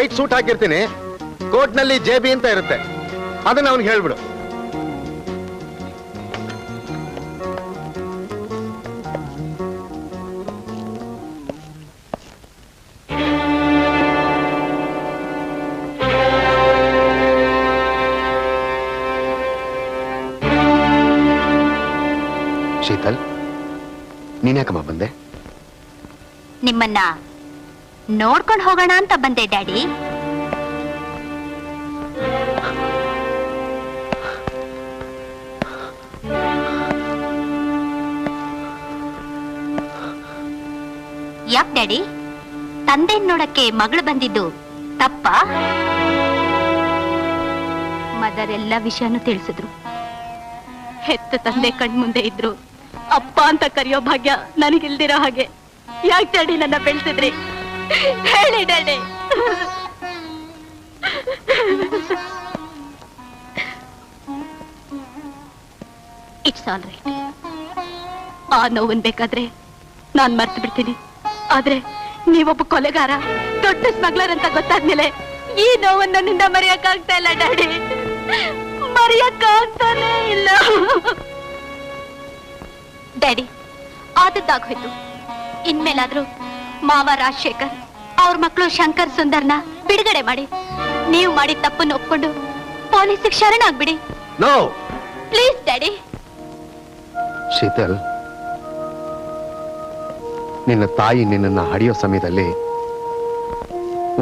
White suit ಹಾಕಿರ್ತೀನಿ, coat ನಲ್ಲಿ JB ಅಂತ ಇರುತ್ತೆ, ಅದನ್ನ ಅವನಿಗೆ ಹೇಳ್ಬಿಡು. ಶೀತಲ್, ನೀನ್ಯಾಕಮ್ಮ ಬಂದೆ? ನಿಮ್ಮನ್ನ ನೋಡ್ಕೊಂಡು ಹೋಗೋಣ ಅಂತ ಬಂದೆ ಡ್ಯಾಡಿ. ಯಾಕ್ ಡ್ಯಾಡಿ, ತಂದೆ ನೋಡಕ್ಕೆ ಮಗಳು ಬಂದಿದ್ದು ತಪ್ಪ? ಮದರ್ ಎಲ್ಲ ವಿಷಯನೂ ತಿಳಿಸಿದ್ರು. ಹೆತ್ತ ತಂದೆ ಕಣ್ಮುಂದೆ ಇದ್ರು, ಅಪ್ಪ ಅಂತ ಕರೆಯೋ ಭಾಗ್ಯ ನನಗಿಲ್ದಿರೋ ಹಾಗೆ ಯಾಕೆ ಡ್ಯಾಡಿ ನನ್ನ ಬೆಳೆಸಿದ್ರಿ? ಹೇಳಿ ಡ್ಯಾಡಿ. It's all right. ಆ ನೋವನ್ ಬೇಕಾದ್ರೆ ನಾನ್ ಮರ್ತು ಬಿಡ್ತೀನಿ. ಆದ್ರೆ ನೀವೊಬ್ಬ ಕೊಲೆಗಾರ, ದೊಡ್ಡ ಸ್ಮಗ್ಲರ್ ಅಂತ ಗೊತ್ತಾದ್ಮೇಲೆ ಈ ನೋವನ್ನು ನನ್ನಿಂದ ಮರೆಯಕ್ಕಾಗ್ತಾ ಇಲ್ಲ ಡ್ಯಾಡಿ, ಮರೆಯಕ್ಕಾಗ್ತಾನೆ ಇಲ್ಲ. ಡ್ಯಾಡಿ, ಆದದ್ದಾಗೋಯ್ತು. ಇನ್ಮೇಲಾದ್ರೂ ಮಾವ ರಾಜಶೇಖರ್ ಅವ್ರ ಮಕ್ಕಳು ಶಂಕರ್ ಸುಂದರ್ನ ಬಿಡುಗಡೆ ಮಾಡಿ, ನೀವು ಮಾಡಿ ತಪ್ಪನ್ನು ಒಪ್ಕೊಂಡು ಪೊಲೀಸಿಗೆ ಶರಣಾಗ್ಬಿಡಿ. No please daddy. ಶೀತಲ್, ನಿನ್ನ ತಾಯಿ ನಿನ್ನನ್ನ ಹಡಿಯೋ ಸಮಯದಲ್ಲಿ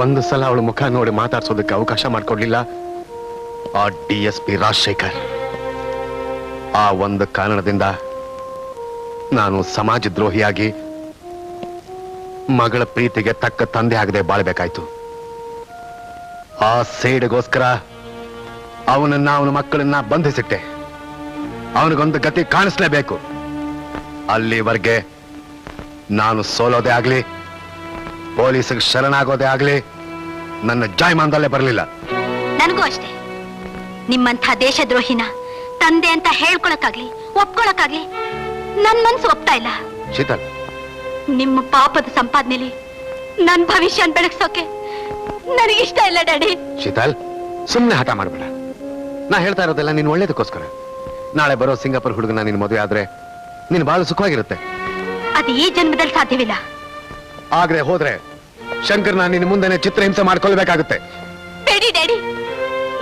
ಒಂದು ಸಲ ಅವಳ ಮುಖ ನೋಡಿ ಮಾತಾಡ್ಸೋದಕ್ಕೆ ಅವಕಾಶ ಮಾಡ್ಕೊಡ್ಲಿಲ್ಲ ಆ DSP ರಾಜಶೇಖರ್. ಆ ಒಂದು ಕಾರಣದಿಂದ ನಾನು ಸಮಾಜ ದ್ರೋಹಿಯಾಗಿ ಮಗಳ ಪ್ರೀತಿಗೆ ತಕ್ಕ ತಂದೆ ಆಗದೆ ಬಾಳ್ಬೇಕಾಯ್ತು. ಆ ಸೇಡಿಗೋಸ್ಕರ ಅವನನ್ನ ಅವನ ಮಕ್ಕಳನ್ನ ಬಂಧಿಸಿಟ್ಟೆ. ಅವನಿಗೊಂದು ಗತಿ ಕಾಣಿಸ್ಲೇಬೇಕು. ಅಲ್ಲಿವರೆಗೆ ನಾನು ಸೋಲೋದೇ ಆಗ್ಲಿ, ಪೊಲೀಸಿಗೆ ಶರಣಾಗೋದೇ ಆಗ್ಲಿ ನನ್ನ ಜಾಯಮಾನದಲ್ಲೇ ಬರಲಿಲ್ಲ. ನನಗೂ ಅಷ್ಟೇ. ನಿಮ್ಮಂಥ ದೇಶದ್ರೋಹಿನ ತಂದೆ ಅಂತ ಹೇಳ್ಕೊಳಕ್ಕಾಗ್ಲಿ ಒಪ್ಕೊಳಕ್ಕಾಗ್ಲಿ ನನ್ ಮನ್ಸು ಒಪ್ತಾ ಇಲ್ಲ. ಶೀತಲ್, ನಿಮ್ಮ ಪಾಪದ ಸಂಪಾದನೆಲಿ ನನ್ ಭವಿಷ್ಯನ್ ಬೆಳಗ್ಸೋಕೆ ನನಗಿಷ್ಟ ಇಲ್ಲ ಡ್ಯಾಡಿ. ಶೀತಲ್, ಸುಮ್ಮನೆ ಹಠ ಮಾಡಬೇಡ. ನಾ ಹೇಳ್ತಾ ಇರೋದೆಲ್ಲ ನೀನ್ ಒಳ್ಳೇದಕ್ಕೋಸ್ಕರ. ನಾಳೆ ಬರೋ ಸಿಂಗಾಪುರ್ ಹುಡುಗನ ನಿನ್ ಮದುವೆ ಆದ್ರೆ ನೀನ್ ಬಹಳ ಸುಖವಾಗಿರುತ್ತೆ. ಅದು ಈ ಜನ್ಮದಲ್ಲಿ ಸಾಧ್ಯವಿಲ್ಲ. ಆಗ್ರೆ ಹೋದ್ರೆ ಶಂಕರ್ನ ನಿನ್ ಮುಂದೆನೆ ಚಿತ್ರಹಿಂಸೆ ಮಾಡ್ಕೊಳ್ಬೇಕಾಗುತ್ತೆ. ಬೇಡಿ ಡ್ಯಾಡಿ,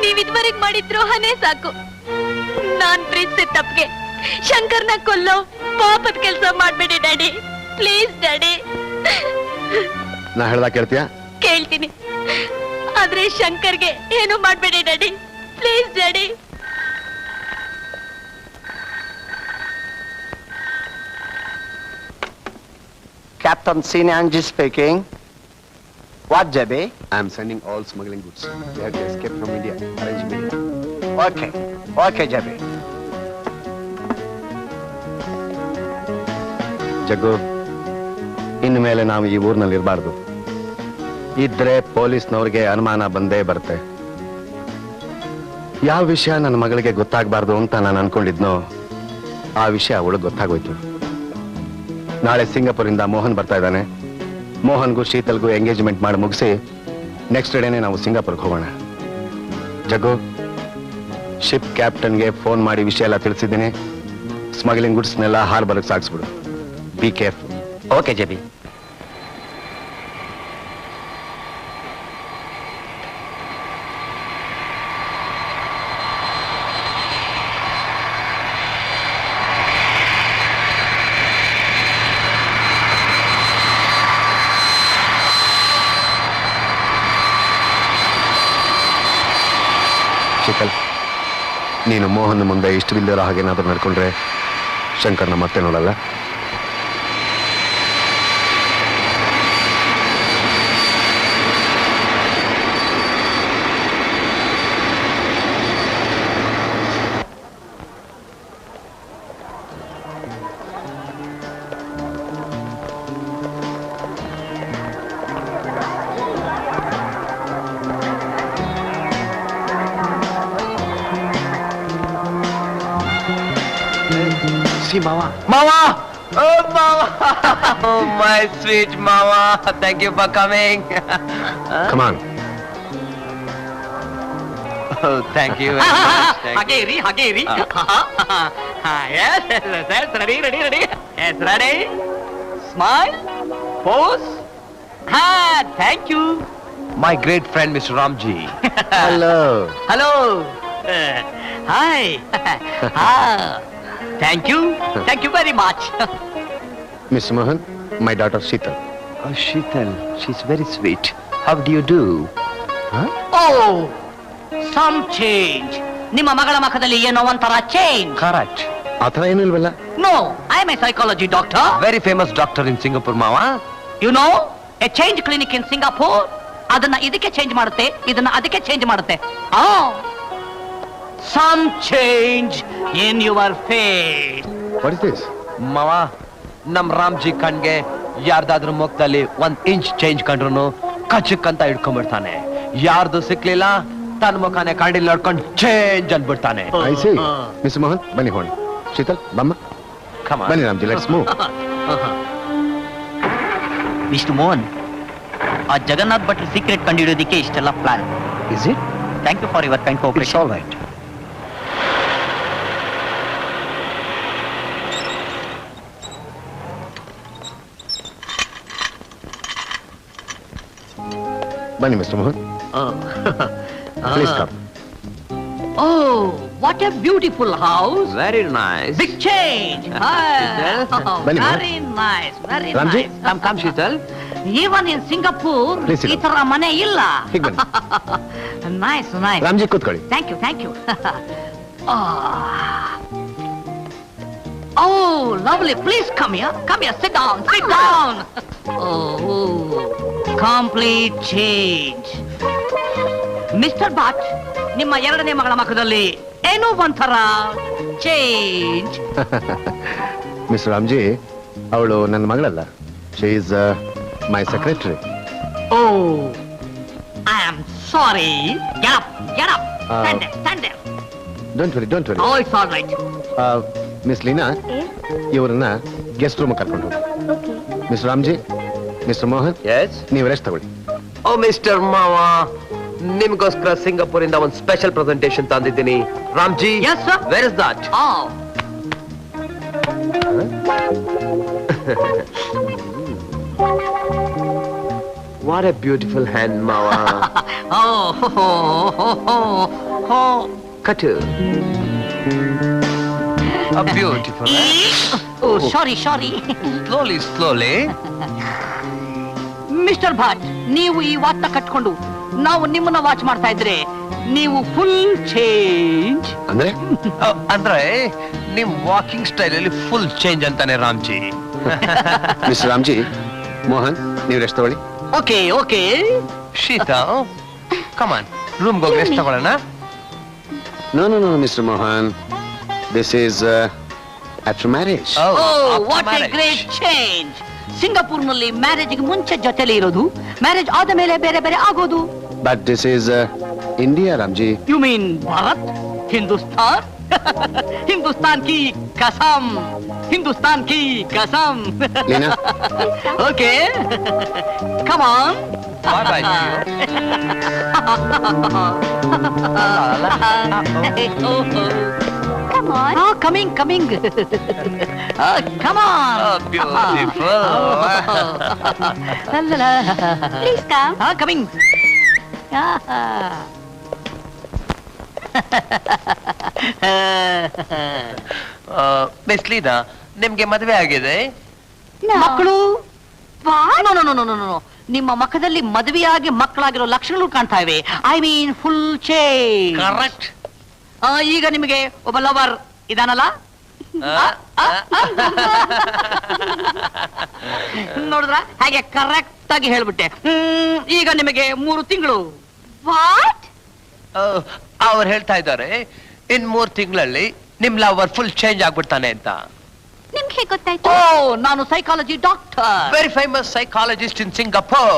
ನೀವ್ ಇದುವರೆಗೆ ಮಾಡಿದ ದ್ರೋಹನೇ ಸಾಕು. ನಾನ್ ಪ್ರೀತಿಸಿದ ತಪ್ಪಿಗೆ ಶಂಕರ್ನ ಕೊಲ್ಲೋ ಪಾಪದ ಕೆಲಸ ಮಾಡ್ಬೇಡಿ ಡ್ಯಾಡಿ. Please daddy. ನಾ ಹೇಳ್ದಾ ಕೇಳ್ತೀಯಾ? ಕೇಳ್ತೀನಿ, ಆದ್ರೆ ಶಂಕರ್ಗೆ ಏನು ಮಾಡ್ಬೇಡಿ daddy. Please daddy. Captain Sinanji speaking. What, Jabi? I am sending all smuggling goods. They have to escape from India. Arrange immediately. Okay. Okay, Jabi. ಜಗ್ಗು, ಇನ್ನು ಮೇಲೆ ನಾವು ಈ ಊರಿನಲ್ಲಿ ಇರಬಾರ್ದು. ಇದ್ರೆ ಪೊಲೀಸ್ನವ್ರಿಗೆ ಅನುಮಾನ ಬಂದೇ ಬರುತ್ತೆ. ಯಾವ ವಿಷಯ ನನ್ನ ಮಗಳಿಗೆ ಗೊತ್ತಾಗಬಾರ್ದು ಅಂತ ನಾನು ಅನ್ಕೊಂಡಿದ್ನೋ ಆ ವಿಷಯ ಅವಳಿಗೆ ಗೊತ್ತಾಗೋಯ್ತು. ನಾಳೆ ಸಿಂಗಾಪುರಿಂದ ಮೋಹನ್ ಬರ್ತಾ ಇದ್ದಾನೆ. ಮೋಹನ್ಗೂ ಶೀತಲ್ಗೂ ಎಂಗೇಜ್ಮೆಂಟ್ ಮಾಡಿ ಮುಗಿಸಿ ನೆಕ್ಸ್ಟ್ ಡೇನೆ ನಾವು ಸಿಂಗಾಪುರ್ಗೆ ಹೋಗೋಣ. ಜಗ್ಗು, ಶಿಪ್ ಕ್ಯಾಪ್ಟನ್ಗೆ ಫೋನ್ ಮಾಡಿ ವಿಷಯ ಎಲ್ಲ ತಿಳಿಸಿದ್ದೀನಿ. ಸ್ಮಗ್ಲಿಂಗ್ ಗುಡ್ಸ್ನೆಲ್ಲ ಹಾರ್ಬರ್ಗೆ ಸಾಗಿಸ್ಬಿಡು. Be careful. Okay, Jabi. Sheetal, ನೀನು ಮೋಹನ್ ಮುಂದೆ ಇಷ್ಟವಿಲ್ಲದಿರೋ ಹಾಗೇನಾದ್ರೂ ನಡ್ಕೊಂಡ್ರೆ ಶಂಕರ್ನ ಮತ್ತೆ ನೋಡಲ್ಲ. See, Mama. Mama! Oh, Mama! Oh, my sweet Mama! Thank you for coming. Come on. Thank you ಹಾಗೆ ಇರಿ ಹಾಗೆ ಇರಿ ready ready ready ready smile pose ಹಾ thank you my great friend mister Ramji. Hello. Hello hi thank you very much miss Mohan, my daughter Sheetal. Sheetal, she is very sweet. How do you do? Oh some change. ನಿಮ್ಮ ಮಗಳ ಮುಖದಲ್ಲಿ ಏನೋ ಒಂಥರ change. Correct. ಆ ಥರ ಏನೂ ಇಲ್ವಲ್ಲ? No, I am a psychology doctor. Very famous doctor in Singapore ಮಾವ. You know a change clinic in Singapore. ಅದನ್ನ ಇದಕ್ಕೆ ಚೇಂಜ್ ಮಾಡುತ್ತೆ, ಇದನ್ನ ಅದಕ್ಕೆ ಚೇಂಜ್ ಮಾಡುತ್ತೆ. Some change in your face. What is this? ಮಾವ, ನಮ್ ರಾಮ್ಜಿ ಕಣ್ಗೆ ಯಾರ್ದಾದ್ರೂ ಮುಖದಲ್ಲಿ 1 ಇಂಚ್ ಚೇಂಜ್ ಕಂಡ್ರು ಕಚಕ್ ಅಂತ ಇಟ್ಕೊಂಡ್ಬಿಡ್ತಾನೆ. ಯಾರ್ದು ಸಿಕ್ಲಿಲ್ಲ, ತನ್ನ ಮುಖಾನೆ ಕಂಡಿಲ್ಲ ನೋಡ್ಕೊಂಡು ಚೇಂಜ್ ಅಂದ್ಬಿಡ್ತಾನೆ. I see. ಮಿಸ್ ಮೋಹನ್, ಬನ್ನಿ ಹೋಣ. ಶೀತಲ್, ಬಮ್ಮ. Come on. ಬನ್ನಿ Ramji, let's move. Mister Mohan, ಆ ಜಗನ್ನಾಥ್ ಭಟ್ರ ಸೀಕ್ರೆಟ್ ಕಂಡುಹಿಡಿಯೋದಕ್ಕೆ ಇಷ್ಟೆಲ್ಲ plan. Is it? Thank you for your kind It's cooperation. all right. ಬನ್ನಿ mister Mohan, please come. Oh, what a beautiful house. Very nice. Big change. Bani, Very nice, very Ramji? nice. Come, Sheetal. Even in Singapore, Please sit ಈ ತರ ಮನೆ ಇಲ್ಲ. ಹೀಗೆ ಬನ್ನಿ. Nice, nice. Ramji ಕೂತ್ಕೊಳ್ಳಿ. Thank you, thank you. Oh, lovely. Please come here. Come here. Sit down. Sit down. Oh, complete change. Mr. Bhatt, ನಿಮ್ಮ ಎರಡನೇ ಮಗಳ ಮುಖದಲ್ಲಿ ಏನೋ ಒಂಥರ ಚೇಂಜ್. ಮಿಸ್ ರಾಮ್ಜಿ, ಅವಳು ನನ್ನ ಮಗಳಲ್ಲ. She is my secretary. Oh, I am sorry. Get up, get up. Stand there, stand there. Don't worry, don't worry. Oh, it's all right. Miss Leena, ಇವರನ್ನ ಗೆಸ್ಟ್ ರೂಮ್ ಕರ್ಕೊಂಡು ಹೋಗಿ. Miss Ramji, mister Mohan, Yes? ನೀವು rest ತಗೊಳ್ಳಿ. Oh mister ಮಾವ, ನಿಮ್ಗೋಸ್ಕರ Singapore ಇಂದ ಒಂದು special presentation ತಂದಿದ್ದೀನಿ. Ramji, Yes, sir. Where is that? Oh. What A beautiful hand ಮಾವ. Oh, ho, ho, ho, ho, ho. Cut. Beautiful. Oh, sorry, sorry. Slowly slowly. Mister Bhat, ನೀವು ಈ ವಾಚ್ ಕಟ್ಕೊಂಡು ನಾವು ನಿಮ್ಮನ್ನ ವಾಚ್ ಮಾಡ್ತಾ ಇದ್ರೆ ನೀವು ಫುಲ್ ಚೇಂಜ್. ಅಂದ್ರೆ ಅಂದ್ರೆ ನಿಮ್ ವಾಕಿಂಗ್ ಸ್ಟೈಲ್ ಅಲ್ಲಿ ಫುಲ್ ಚೇಂಜ್ ಅಂತಾನೆ ರಾಮ್ಜಿ. ಮಿಸ್ ರಾಮ್ಜಿ, ಮೋಹನ್, ನೀವು ರೆಸ್ಟ್ ತಗೊಳ್ಳಿ. Okay okay. Sheeta, come on, room ಹೋಗಿ ರೆಸ್ಟ್ ತಗೊಳ್ಳೋಣ. No no no mister Mohan, this is after marriage. What a great change. ಸಿಂಗಾಪುರ್ನಲ್ಲಿ ಮ್ಯಾರೇಜ್ಗೆ ಮುಂಚೆ ಜೊತೆಲಿ ಇರೋದು, ಮ್ಯಾರೇಜ್ ಆದ ಮೇಲೆ ಬೇರೆ ಬೇರೆ ಆಗೋದು. But this is India Ramji. You mean Bharat, Hindustan. Hindustan ಕಿ ಕಸಂ, ಹಿಂದೂಸ್ತಾನ್ ಕಿ ಕಸಂ. Leena, okay, come on. Bye bye to you. Come on. Oh, coming, coming. Come on. Oh, beautiful. La, la, la. Please come. Coming. Miss Leena, ನಿಮ್ಗೆ ಮದುವೆ ಆಗಿದೆ? No. ಮಕ್ಕಳು? What? No no no no no. ನಿಮ್ಮ ಮುಖದಲ್ಲಿ ಮದುವೆಯಾಗಿ ಮಕ್ಕಳಾಗಿರೋ ಲಕ್ಷಣಗಳು ಕಾಣ್ತಾ ಇವೆ. I mean full change. Correct. ಈಗ ನಿಮಗೆ ಒಬ್ಬ ಲವರ್ ಇದಾನಲ್ಲ? ನೋಡಿದ್ರ ಹಾಗೆ ಕರೆಕ್ಟ್ ಆಗಿ ಹೇಳ್ಬಿಟ್ಟೆ. ಈಗ ನಿಮಗೆ 3 ತಿಂಗಳು. What? ಅವ್ರು ಹೇಳ್ತಾ ಇದ್ದಾರೆ ಇನ್ 3 ತಿಂಗಳಲ್ಲಿ ನಿಮ್ ಲವರ್ ಫುಲ್ ಚೇಂಜ್ ಆಗ್ಬಿಡ್ತಾನೆ ಅಂತ. ನಿಮ್ಗೆ ಹೇಗೆ ಗೊತ್ತಾಯ್ತು? ಓ, ನಾನು psychology doctor. Very famous psychologist in Singapore.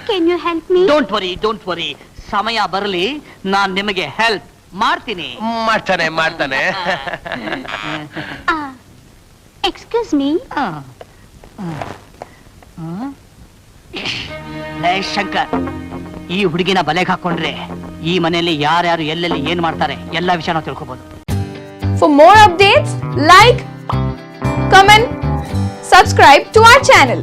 Can you help me? Don't worry, don't worry. ಸಮಯ ಬರಲಿ, ನಾನ್ ನಿಮಗೆ ಹೆಲ್ಪ್ ಮಾಡ್ತೀನಿ. ಮಾಡ್ತಾನೆ. Excuse me. ಹೇ ಶಂಕರ್, ಈ ಹುಡುಗಿನ ಬಲೆಗೆ ಹಾಕೊಂಡ್ರೆ ಈ ಮನೆಯಲ್ಲಿ ಯಾರ್ಯಾರು ಎಲ್ಲೆಲ್ಲಿ ಏನ್ ಮಾಡ್ತಾರೆ ಎಲ್ಲಾ ವಿಷಯ ನಾವು ತಿಳ್ಕೊಬಹುದು. For more updates, like, comment, subscribe to our channel.